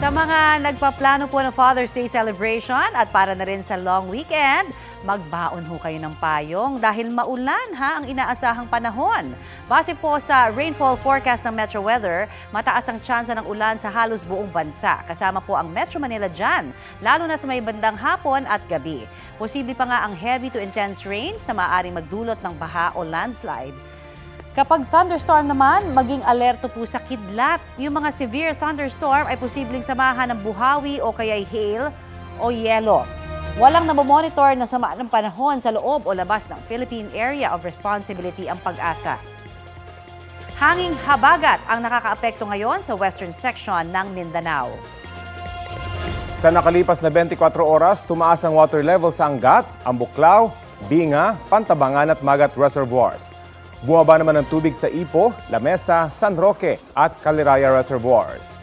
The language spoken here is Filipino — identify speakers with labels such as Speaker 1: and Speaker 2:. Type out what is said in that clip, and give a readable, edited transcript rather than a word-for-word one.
Speaker 1: Sa mga nagpaplano po ng Father's Day celebration at para na rin sa long weekend, magbaon ho kayo ng payong dahil maulan ang inaasahang panahon. Base po sa rainfall forecast ng Metro Weather, mataas ang tsansa ng ulan sa halos buong bansa. Kasama po ang Metro Manila dyan, lalo na sa may bandang hapon at gabi. Posible pa nga ang heavy to intense rains na maaaring magdulot ng baha o landslide. Kapag thunderstorm naman, maging alerto po sa kidlat. Yung mga severe thunderstorm ay posibleng samahan ng buhawi o kaya'y hail o yelo. Walang namomonitor na sama ng panahon sa loob o labas ng Philippine Area of Responsibility ang Pag-asa. Hanging habagat ang nakakaapekto ngayon sa western section ng Mindanao.
Speaker 2: Sa nakalipas na 24 oras, tumaas ang water level sa Angat, Ambuklao, Binga, Pantabangan at Magat Reservoirs. Bumaba naman ang tubig sa Ipo, Lamesa, San Roque at Caliraya Reservoirs.